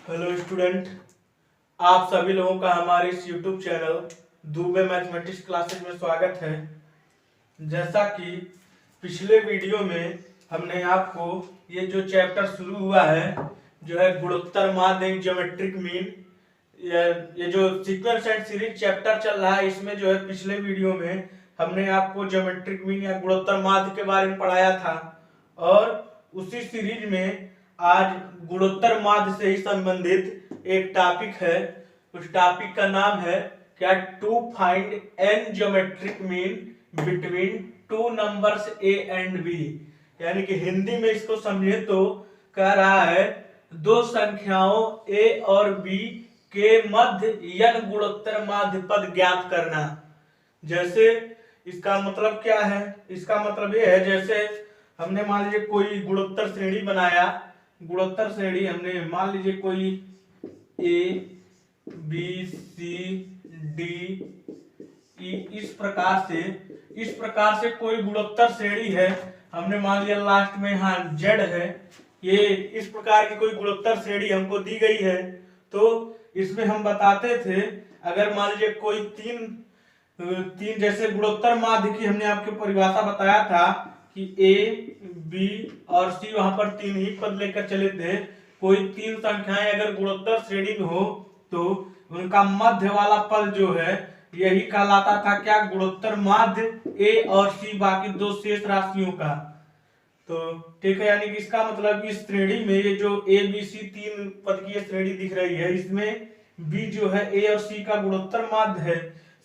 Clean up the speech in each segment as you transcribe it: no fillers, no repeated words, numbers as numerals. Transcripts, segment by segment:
Hello student, आप सभी लोगों का हमारे इस YouTube channel Dubey mathematics classes में स्वागत है। जैसा कि पिछले वीडियो में हमने आपको ये जो चैप्टर शुरू हुआ है जो है गुणोत्तर माध्य ज्योमेट्रिक मीन, ये जो सीक्वेंस एंड सीरीज चैप्टर चल रहा है, इसमें जो है पिछले वीडियो में हमने आपको ज्योमेट्रिक मीन या गुणोत्तर माध्य के बारे में पढ़ाया था और उसी सीरीज में आज गुणोत्तर माध्य से ही संबंधित एक टॉपिक है। उस टॉपिक का नाम है क्या, to find an geometric mean between two numbers A and B. यानी कि हिंदी में इसको समझे तो कह रहा है दो संख्याओं ए और बी के मध्य यन गुणोत्तर माध्य पद ज्ञात करना। जैसे इसका मतलब क्या है, इसका मतलब ये है जैसे हमने मान लीजिए कोई गुणोत्तर श्रेणी बनाया, गुणोत्तर श्रेणी हमने मान लीजिए कोई A B C D E इस प्रकार से कोई गुणोत्तर श्रेणी है। हमने मान लिया लास्ट में यहाँ जेड है, ये इस प्रकार की कोई गुणोत्तर श्रेणी हमको दी गई है। तो इसमें हम बताते थे अगर मान लीजिए कोई तीन जैसे गुणोत्तर माध्य की हमने आपको परिभाषा बताया था कि ए बी और सी, वहां पर तीन ही पद लेकर चले थे। कोई तीन संख्याएं अगर गुणोत्तर श्रेणी में हो तो उनका मध्य वाला पद जो है यही कहलाता था क्या, गुणोत्तर माध्य ए और सी बाकी दो शेष राशियों का। तो ठीक है, यानी कि इसका मतलब इस श्रेणी में ये जो ए बी सी तीन पद की श्रेणी दिख रही है, इसमें बी जो है ए और सी का गुणोत्तर माध्य है।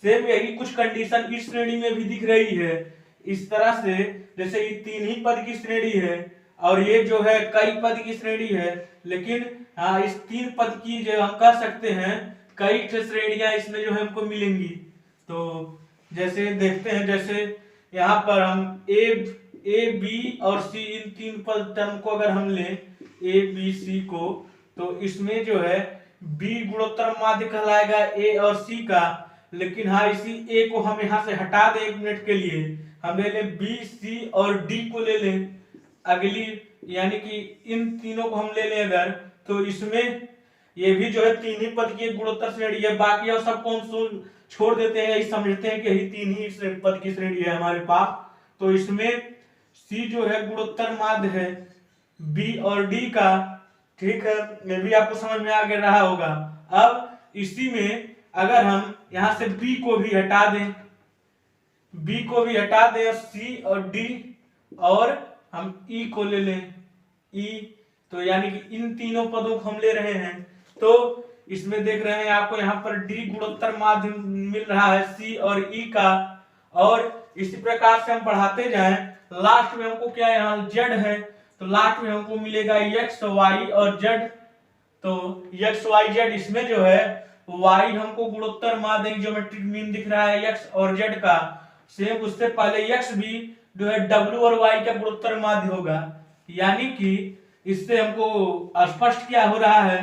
सेम यही कुछ कंडीशन इस श्रेणी में भी दिख रही है। इस तरह से जैसे ये तीन ही पद की श्रेणी है और ये जो है कई पद की श्रेणी है, लेकिन इस तीन पद की जो हम कह सकते हैं कई श्रेणियां इसमें जो है हमको मिलेंगी। तो जैसे देखते हैं, जैसे यहाँ पर हम ए बी और सी इन तीन पद टर्म को अगर हम लें ए बी सी को, तो इसमें जो है बी गुणोत्तर माध्य कहलाएगा ए और सी का। लेकिन हाँ, इसी ए को हम यहाँ से हटा दें एक मिनट के लिए, हम ले लें बी सी और डी को ले लें अगली, यानी कि इन तीनों को हम ले लें अगर, तो इसमें ये भी जो है तीन ही पद की एक गुणोत्तर श्रेणी है। बाकी और सबको हम छोड़ देते हैं, यही समझते हैं कि यही तीन ही पद की श्रेणी है हमारे पास। तो इसमें सी जो है गुणोत्तर माध्य है बी और डी का। ठीक है, ये भी आपको समझ में आ गया रहा होगा। अब इसी में अगर हम यहां से बी को भी हटा दें, बी को भी हटा दें और सी और डी और हम ई को ले लें ई, तो यानी कि इन तीनों पदों को हम ले रहे हैं। तो इसमें देख रहे हैं आपको यहाँ पर डी गुणोत्तर माध्य मिल रहा है सी और ई का, और इसी प्रकार से हम बढ़ाते जाएं, लास्ट में हमको क्या यहाँ जेड है, तो लास्ट में हमको मिलेगा एक्स वाई और जेड। तो एक्स वाई जेड, इसमें जो है वाई हमको गुणोत्तर माध्य ज्योमेट्रिक मीन दिख रहा है एक्स और जेड का। सेम उससे पहले एक्स भी जो है डब्ल्यू और वाई का गुणोत्तर माध्य होगा। यानी कि इससे हमको स्पष्ट क्या हो रहा है,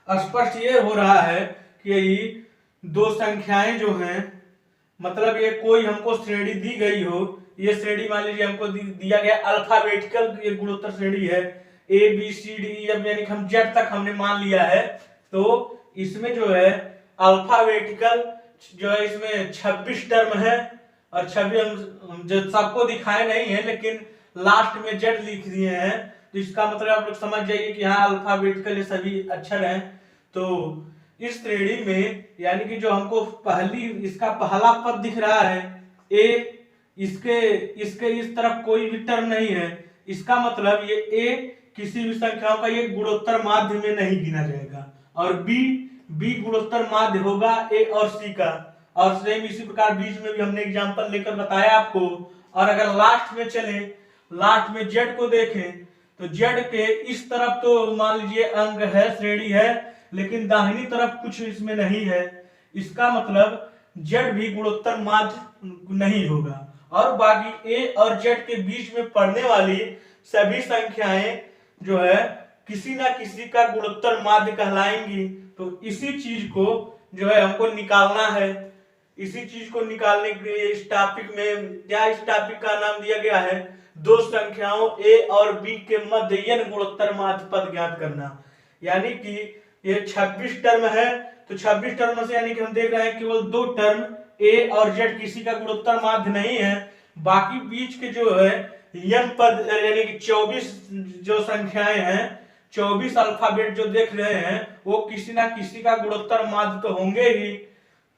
स्पष्ट ये हो रहा है कि ये दो संख्याएं जो हैं, मतलब ये कोई हमको श्रेणी दी गई हो, ये श्रेणी मान लीजिए हमको दिया गया अल्फाबेटिकल ये गुणोत्तर श्रेणी है A B C D E, यानी कि हम जेड तक हमने मान लिया है। तो इसमें जो है अल्फाबेटिकल जो है इसमें 26 टर्म है और 26 हम जो सबको दिखाए नहीं है लेकिन लास्ट में जेड लिख दिए हैं। तो इसका मतलब आप लोग समझ जाइए कि यहाँ अल्फाबेटिकल ये सभी अक्षर हैं। तो इस श्रेणी में यानी कि जो हमको इसका पहला पद दिख रहा है ए, इसके इस तरफ कोई भी टर्म नहीं है, इसका मतलब ये ए किसी भी संख्याओं का ये गुणोत्तर माध्य में नहीं गिना जाएगा, और बी गुणोत्तर माध्य होगा ए और सी का। और सेम इसी प्रकार बीच में भी हमने एग्जांपल लेकर बताया आपको। और अगर लास्ट में चले, लास्ट में जेड को देखें, तो जेड के इस तरफ तो मान लीजिए अंग है, श्रेणी है, लेकिन दाहिनी तरफ कुछ इसमें नहीं है। इसका मतलब जेड भी गुणोत्तर माध्य नहीं होगा। और बाकी ए और जेड के बीच में पड़ने वाली सभी संख्याएं जो है किसी ना किसी का गुणोत्तर माध्य कहलाएंगी। तो इसी चीज को जो है हमको निकालना है। इसी चीज को निकालने के लिए इस टॉपिक में क्या, इस टॉपिक का नाम दिया गया है दो संख्याओं a और b के मध्य यन गुणोत्तर माध्य पद ज्ञात करना। यानी कि ये 26 टर्म है, तो 26 टर्म से यानी कि हम देख रहे हैं केवल 2 टर्म ए और जेड किसी का गुणोत्तर माध्य नहीं है, बाकी बीच के जो है यन पद यानी कि 24 जो संख्याएं हैं, 24 अल्फाबेट जो देख रहे हैं वो किसी ना किसी का गुणोत्तर माध्य तो होंगे ही।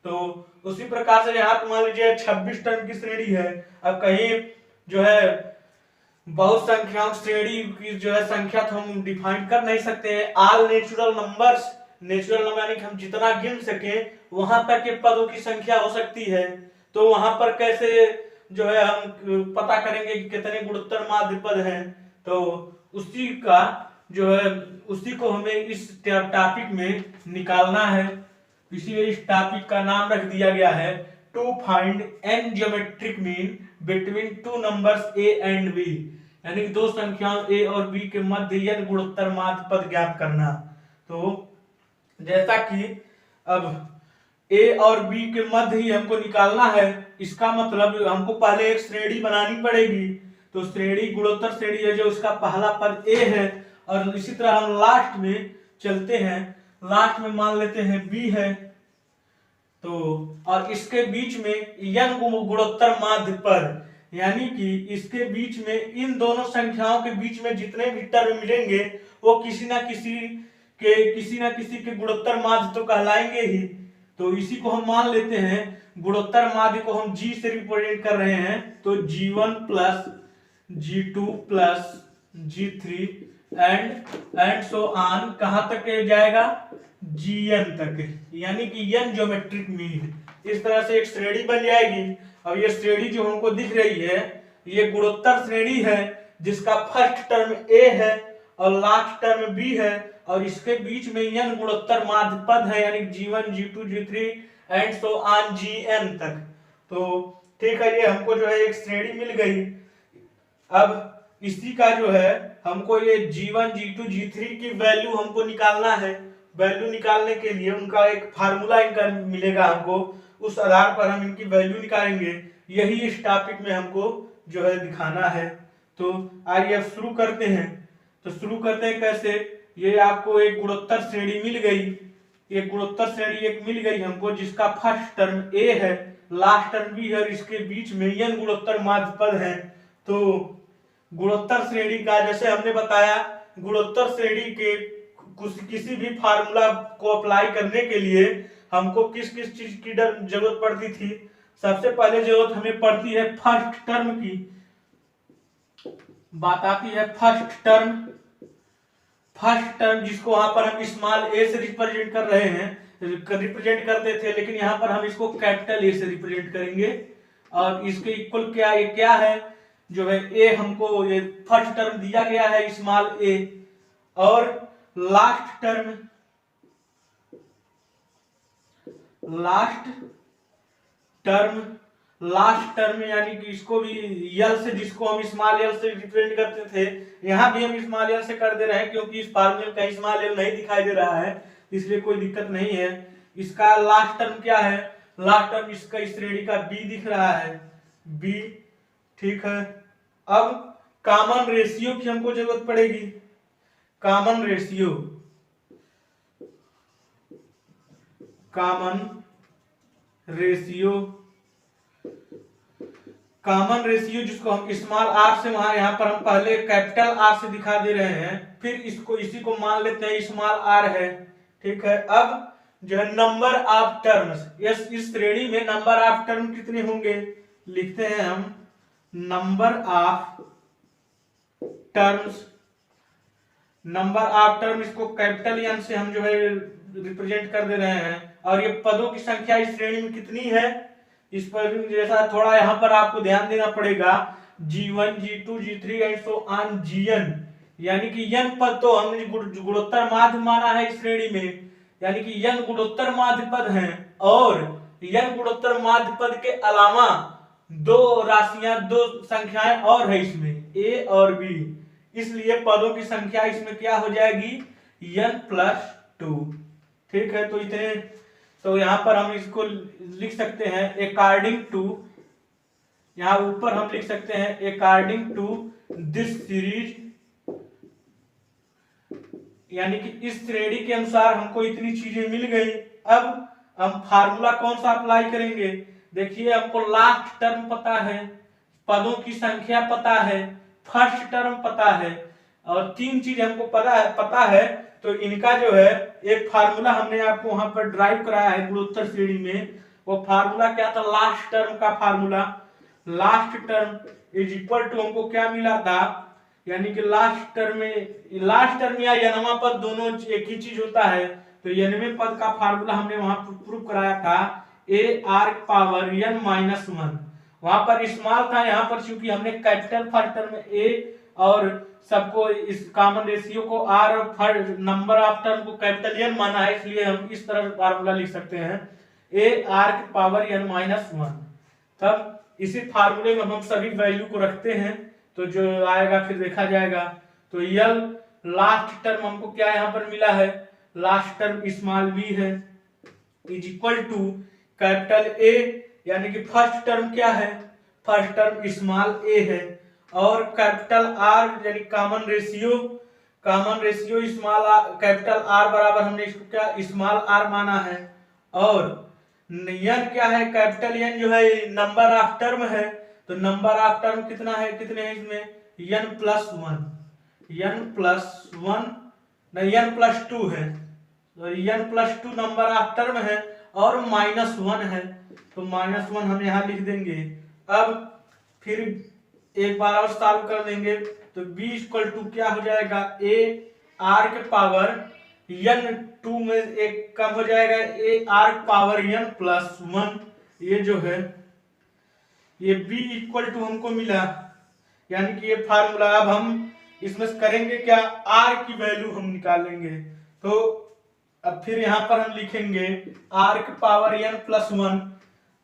तो उसी प्रकार से यहाँ मान लीजिए 26 टर्म की श्रेणी है। अब कहीं जो है बहुत संख्याओं श्रेणी की जो है संख्या तो हम डिफाइन कर नहीं सकते हैं। All natural numbers, natural number यानी कि हम जितना गिन सके वहां तक के पदों की संख्या हो सकती है। तो वहां पर कैसे जो है हम पता करेंगे कि कितने गुणोत्तर माध्य पद हैं, तो उसी का जो है उसी को हमें इस टॉपिक में निकालना है। इसीलिए इस टॉपिक का नाम रख दिया गया है to find an geometric mean between two numbers A and B, यानी कि दो संख्याओं ए और बी के मध्य यन गुणोत्तर माध्य पद ज्ञात करना। तो जैसा कि अब ए और बी के मध्य ही हमको निकालना है, इसका मतलब हमको पहले एक श्रेणी बनानी पड़ेगी। तो श्रेणी गुणोत्तर श्रेणी है जो उसका पहला पद ए है, और इसी तरह हम लास्ट में चलते हैं, लास्ट में मान लेते हैं बी है। तो और इसके बीच में यन गुणोत्तर माध्य पद, यानी कि इसके बीच में इन दोनों संख्याओं के बीच में जितने भी टर्म मिलेंगे वो किसी ना किसी के गुणोत्तर माध्य तो कहलाएंगे ही। तो इसी को हम मान लेते हैं, गुणोत्तर माध्य को हम जी से रिप्रेजेंट कर रहे हैं, तो G1 plus G2 plus G3 and so on, कहां तक जाएगा, Gn तक, यानी कि n ज्योमेट्रिक मीन। इस तरह से एक श्रेणी बन जाएगी। अब ये श्रेणी जो हमको दिख रही है ये गुणोत्तर श्रेणी है जिसका फर्स्ट टर्म a है और लास्ट टर्म b है, और इसके बीच में n गुणोत्तर माध्य पद है, यानी G1 G2 G3 and so on Gn तक। तो ठीक है, ये हमको जो है एक श्रेणी मिल गई। अब इसी का जो है हमको ये G1 G2 G3 की वैल्यू हमको निकालना है। वैल्यू निकालने के लिए उनका एक फार्मूला इनका मिलेगा हमको, उस आधार पर हम इनकी वैल्यू निकालेंगे। यही इस टॉपिक में हमको जो है दिखाना है। तो आइए अब शुरू करते हैं। तो शुरू करते हैं कैसे, ये आपको एक गुणोत्तर श्रेणी मिल गई, एक गुणोत्तर श्रेणी एक मिल गई हमको जिसका फर्स्ट टर्म a है, लास्ट टर्म b है, और इसके बीच में n गुणोत्तर माध्य पद है। तो गुणोत्तर श्रेणी का जैसे हमने बताया, गुणोत्तर श्रेणी के किसी भी फार्मूला को अप्लाई करने के लिए हमको किस किस चीज की जरूरत पड़ती थी। सबसे पहले जरूरत हमें पड़ती है फर्स्ट टर्म की, बात आती है फर्स्ट टर्म जिसको वहां पर हम स्मॉल a से रिप्रेजेंट कर रहे हैं, रिप्रेजेंट करते थे, लेकिन यहाँ पर हम इसको कैपिटल A से रिप्रेजेंट करेंगे। और इसके इक्वल क्या, ये क्या है जो है a, हमको ये फर्स्ट टर्म दिया गया है स्मॉल a, और लास्ट टर्म यानी कि इसको भी यल से, जिसको हम स्मॉल यल से रिप्रेजेंट करते थे, यहां भी हम स्मॉल यल से कर दे रहे हैं क्योंकि इस फार्मूले में कहीं स्मॉल यल नहीं दिखाई दे रहा है, इसलिए कोई दिक्कत नहीं है। इसका लास्ट टर्म क्या है, लास्ट टर्म इसका इस श्रेणी का बी दिख रहा है, बी, ठीक है। अब कॉमन रेशियो की हमको जरूरत पड़ेगी, कॉमन रेशियो जिसको हम स्मॉल आर से, वहां यहाँ पर हम पहले कैपिटल आर से दिखा दे रहे हैं, फिर इसको इसी को मान लेते हैं स्मॉल आर है, ठीक है। अब जो है नंबर ऑफ टर्म्स, इस श्रेणी में नंबर ऑफ टर्म कितने होंगे, लिखते हैं हम नंबर ऑफ टर्म, इसको कैपिटल एन से हम जो है रिप्रेजेंट कर दे रहे हैं। और ये पदों की संख्या इस श्रेणी में कितनी है, इस पर जैसा थोड़ा यहाँ पर आपको ध्यान देना पड़ेगा, G1 G2 G3 and so on Gn, यानी कि n पद तो हमने गुणोत्तर माध्य माना है इस श्रेणी में, यानी कि n गुणोत्तर माध्य पद हैं, और n गुणोत्तर माध्य पद के अलावा दो संख्याएं और है इसमें, a और b, इसलिए पदों की संख्या इसमें क्या हो जाएगी, n+2, ठीक है। तो इतने, तो यहाँ पर हम इसको लिख सकते हैं अकॉर्डिंग टू, यहाँ ऊपर हम लिख सकते हैं अकॉर्डिंग टू दिस सीरीज यानी कि इस श्रेणी के अनुसार हमको इतनी चीजें मिल गई। अब हम फार्मूला कौन सा अप्लाई करेंगे? देखिए, हमको लास्ट टर्म पता है, पदों की संख्या पता है, फर्स्ट टर्म पता है, और तीन चीज हमको पता है। तो इनका जो है एक फार्मूला हमने आपको वहां पर ड्राइव कराया है गुणोत्तर श्रेणी में। वो फार्मूला क्या था? लास्ट टर्म का फार्मूला। Last term is equal to हमको क्या मिला था? यानी कि लास्ट टर्म या यनवा पद दोनों एक ही चीज होता है। तो यनवे पद का फार्मूला हमने वहां प्रूव कराया था, ए आर्क पावर n माइनस 1। वहां पर स्मॉल था, यहाँ पर चूंकि हमने कैपिटल फर्स्ट टर्म ए और सबको इस कॉमन रेशियो को आर और नंबर ऑफ टर्म को कैपिटल एन माना है, इसलिए हम इस तरह फार्मूला लिख सकते हैं, ए आर्क पावर n माइनस 1। तब इसी फार्मूले में हम सभी वैल्यू को रखते हैं, तो जो आएगा फिर देखा जाएगा। तो यल लास्ट टर्म हमको क्या यहाँ पर मिला है? लास्ट टर्म स्मॉल b है, is equal to capital A, यानी कि फर्स्ट टर्म क्या है? फर्स्ट टर्म स्मॉल ए है, और कैपिटल आर यानी common ratio small capital R बराबर हमने इसको क्या स्मॉल आर माना है। और n क्या है? कैपिटल एन जो है नंबर ऑफ टर्म है। तो नंबर ऑफ टर्म कितना है? कितने हैं इसमें? n प्लस 1 नहीं n प्लस 2 है। तो n plus 2 number of term है, और माइनस 1 है, तो माइनस 1 हम यहाँ लिख देंगे। अब फिर एक बार और सॉल्व कर देंगे, तो b इक्वल टू क्या हो जाएगा? a r के पावर n 2 में एक कम हो जाएगा, a r power n plus 1। ये जो है ये b इक्वल टू हमको मिला, यानी कि ये फार्मूला। अब हम इसमें करेंगे क्या? r की वैल्यू हम निकालेंगे। तो अब फिर यहाँ पर हम लिखेंगे r के पावर n प्लस 1,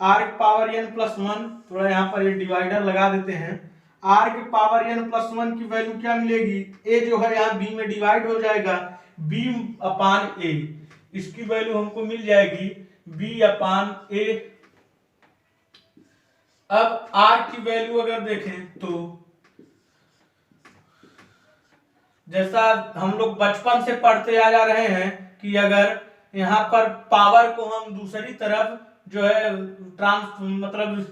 r के पावर n प्लस 1। थोड़ा यहाँ पर ये डिवाइडर लगा देते हैं। r के पावर n प्लस 1 की वैल्यू क्या मिलेगी? a जो है यहाँ b में डिवाइड हो जाएगा, b अपान a। इसकी वैल्यू हमको मिल जाएगी b अपान a। अब r की वैल्यू अगर देखें तो जैसा हम लोग बचपन से पढ़ते आ जा रहे हैं कि अगर यहाँ पर पावर को हम दूसरी तरफ जो है मतलब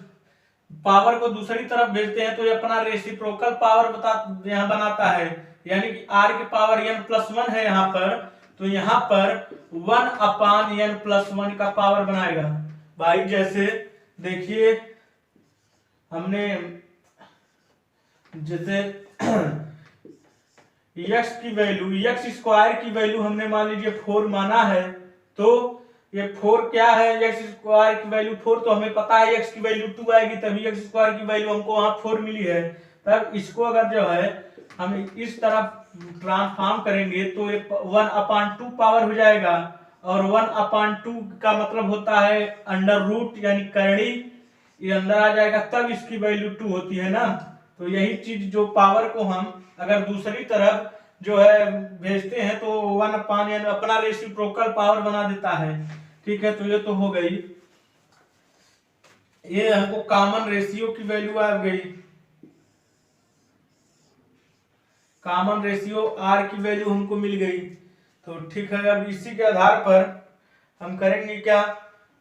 पावर को दूसरी तरफ भेजते हैं, तो ये अपना रेसिप्रोकल पावर यहाँ बनाता है। यानी कि r के पावर n प्लस 1 है यहाँ पर, तो यहाँ पर 1 अपान n प्लस 1 का पावर बनाएगा। भाई जैसे देखिए, हमने जैसे x की वैल्यू x स्क्वायर की वैल्यू हमने मान लीजिए 4 माना है, तो ये 4 क्या है? x स्क्वायर की वैल्यू 4, तो हमें पता है x की वैल्यू 2 आएगी, तभी x स्क्वायर की वैल्यू हमको वहां 4 मिली है। तब इसको अगर जो है हम इस तरफ ट्रांसफॉर्म करेंगे तो ये 1 अपान 2 पावर हो जाएगा, और 1 अपान 2 का मतलब होता है अंडर रूट यानी करणी, ये अंदर आ जाएगा, तब इसकी वैल्यू 2 होती है ना। तो यही चीज जो पावर को हम अगर दूसरी तरफ जो है भेजते हैं तो 1 अपान n अपना रेसिप्रोकल पावर बना देता है। ठीक है, तो ये तो हो गई, ये हमको कॉमन रेशियो की वैल्यू आ गई। कॉमन रेशियो r की वैल्यू हमको मिल गई। तो ठीक है, अब इसी के आधार पर हम करेंगे क्या?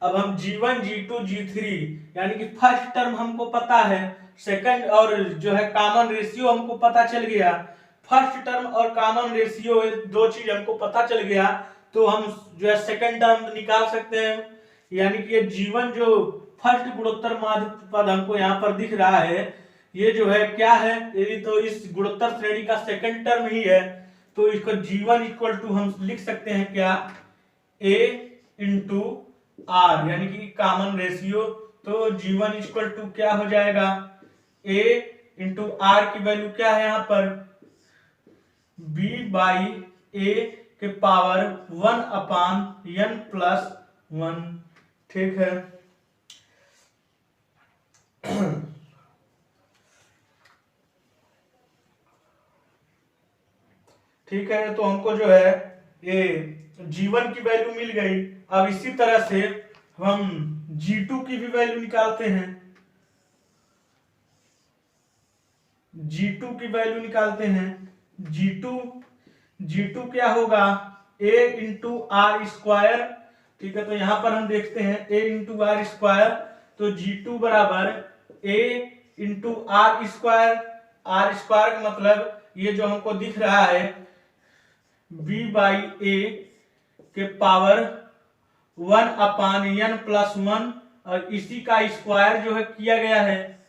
अब हम G1 G2 G3 यानी कि फर्स्ट टर्म हमको पता है, सेकंड और जो है कॉमन रेशियो हमको पता चल गया। फर्स्ट टर्म और कॉमन रेशियो दो चीज हमको पता चल गया, तो हम जो है सेकंड टर्म निकाल सकते हैं। यानी कि ये G1 जो फर्स्ट गुणोत्तर माध्य पद हमको यहाँ पर दिख रहा है, ये जो है क्या है? यदि तो इस गुणोत्तर श्रेणी का सेकंड टर्म ही है, तो इसको G1 इक्वल टू हम लिख सकते हैं क्या? A इंटू R, यानी कि कॉमन रेशियो। तो G1 इक्वल टू क्या हो जाएगा? A इंटू R की वैल्यू क्या है यहाँ पर? B बाई A के पावर 1 अपान n प्लस 1। ठीक है, ठीक है, तो हमको जो है ये G1 की वैल्यू मिल गई। अब इसी तरह से हम G2 की भी वैल्यू निकालते हैं। G2 की वैल्यू निकालते हैं, G2 G2 क्या होगा a इंटू आर स्क्वायर। ठीक है, तो यहां पर हम देखते हैं a इंटू आर स्क्वायर, तो G2 बराबर a into R square. R square का मतलब ये जो हमको दिख रहा है b बाई ए के पावर 1/n+1, और इसी का स्क्वायर जो है किया गया है,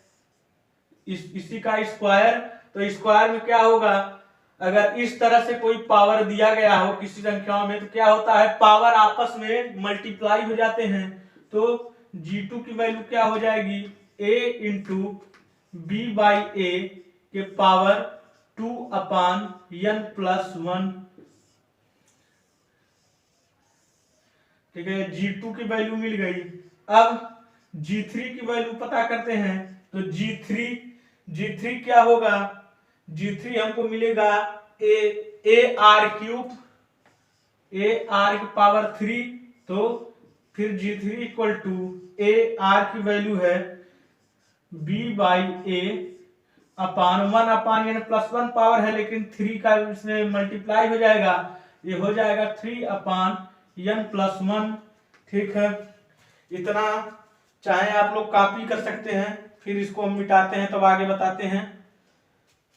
इसी का स्क्वायर। तो स्क्वायर में क्या होगा, अगर इस तरह से कोई पावर दिया गया हो किसी संख्याओं में, तो क्या होता है पावर आपस में मल्टीप्लाई हो जाते हैं। तो G2 की वैल्यू क्या हो जाएगी a इंटू बी बाई ए के पावर 2/n+1। ठीक है, G2 की वैल्यू मिल गई। अब G3 की वैल्यू पता करते हैं, तो G3 क्या होगा, G3 हमको मिलेगा A R cube, A R की पावर 3। तो फिर G3 equal to A R की वैल्यू है b by A upon 1/n+1 power है, लेकिन 3 का इसमें मल्टीप्लाई हो जाएगा, ये हो जाएगा 3/n+1। ठीक है, इतना चाहे आप लोग कॉपी कर सकते हैं, फिर इसको हम मिटाते हैं तब आगे बताते हैं।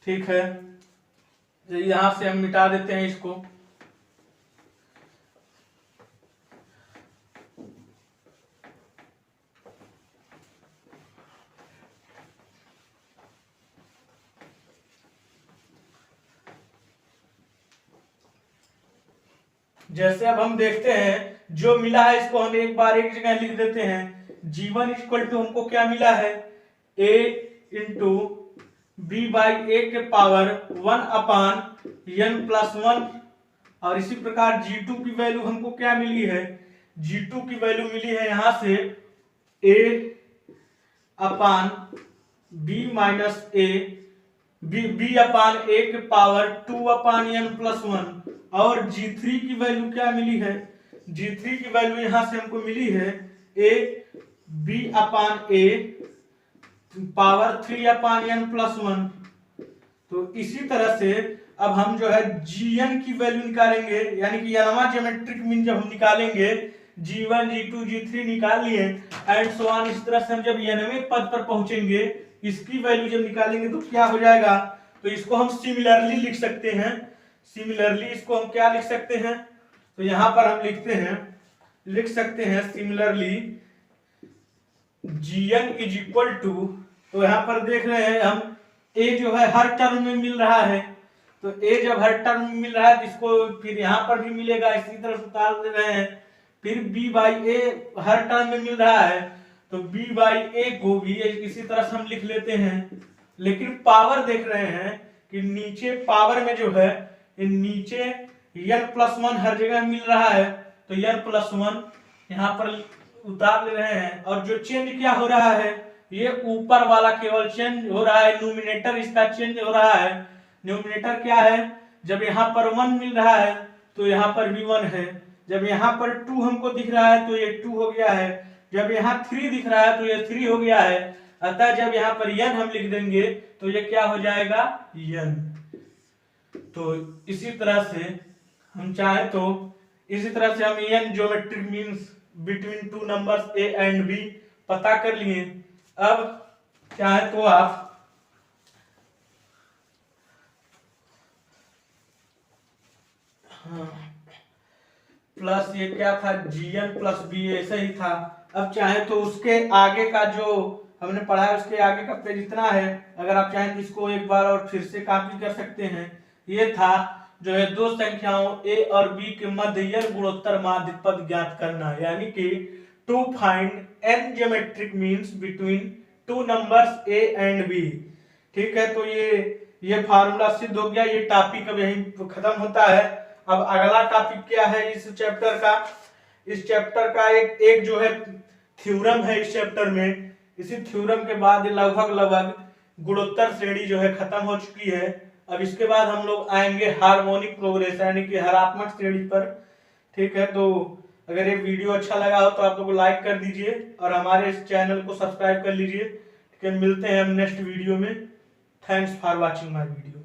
ठीक है, यहां से हम मिटा देते हैं इसको। जैसे अब हम देखते हैं जो मिला है इसको हम एक बार एक जगह लिख देते हैं। G1 इक्वल टू हमको क्या मिला है a इंटू बी बाई ए के पावर 1/n+1, और इसी प्रकार G2 की वैल्यू हमको क्या मिली है, G2 की वैल्यू मिली है यहां से a upon b minus A b अपान ए के पावर 2/n+1, और G3 की वैल्यू क्या मिली है, G3 की वैल्यू यहां से हमको मिली है a b upon A power 3/n+1। तो इसी तरह से अब हम जो है Gn की वैल्यू निकालेंगे, यानी कि नॉर्मल ज्योमेट्रिक मीन जब हम निकालेंगे G1 G2 G3 निकाल लिए एंड सो ऑन। इस तरह से हम जब nवें पद पर पहुंचेंगे, इसकी वैल्यू जब निकालेंगे तो क्या हो जाएगा, तो इसको हम सिमिलरली लिख सकते हैं। सिमिलरली इसको हम क्या लिख सकते हैं, तो यहां पर हम लिख सकते हैं similarly Gn is equal to, तो यहां पर देख रहे हैं हम a जो है हर टर्म में मिल रहा है, तो a जब हर टर्म में मिल रहा है तो इसको फिर यहां पर भी मिलेगा, इसी तरह से उतार दे रहे हैं। फिर b by A her term में मिल रहा है, तो b बाई ए को भी इसी तरह से हम लिख लेते हैं। लेकिन पावर देख रहे हैं कि नीचे पावर में जो है नीचे n+1 हर जगह मिल रहा है, तो n+1 यहाँ पर उतार ले रहे हैं। और जो चेंज क्या हो रहा है, ये ऊपर वाला केवल चेंज हो रहा है, न्यूमिनेटर इसका चेंज हो रहा है। न्यूमिनेटर क्या है, जब यहाँ पर 1 मिल रहा है तो यहाँ पर भी 1 है, जब यहाँ पर 2 हमको दिख रहा है तो ये 2 हो गया है, जब यहाँ 3 दिख रहा है तो ये 3 हो गया है। अतः जब यहाँ पर n हम लिख देंगे तो ये क्या हो जाएगा n। तो इसी तरह से हम चाहे तो इसी तरह से हम n geometric means between two numbers a and b पता कर लिए। अब चाहे तो आप प्लस ये क्या था Gn प्लस b ऐसे ही था। अब चाहे तो उसके आगे का जो हमने पढ़ा है उसके आगे का पेज इतना है, अगर आप चाहें तो इसको एक बार और फिर से कॉपी कर सकते हैं। ये था जो है दो संख्याओं a और b के मध्य गुणोत्तर माध्य पद ज्ञात करना, यानी कि to find n geometric means between two numbers a and b। ठीक है, तो ये फार्मूला सिद्ध हो गया। ये टॉपिक अब यहीं खत्म होता है। अब अगला टॉपिक क्या है इस चैप्टर का, इस चैप्टर का एक जो है थ्योरम है इस चैप्टर में। इसी थ्योरम के बाद लगभग गुणोत्तर श्रेणी जो है खत्म हो चुकी है। अब इसके बाद हम लोग आएंगे हार्मोनिक प्रोग्रेशन यानी कि हरात्मक श्रेणी पर। ठीक है, तो अगर ये वीडियो अच्छा लगा हो तो आप लोग लाइक कर दीजिए और हमारे इस चैनल को सब्सक्राइब कर लीजिए। ठीक है, मिलते हैं हम नेक्स्ट वीडियो में। Thanks for watching my video.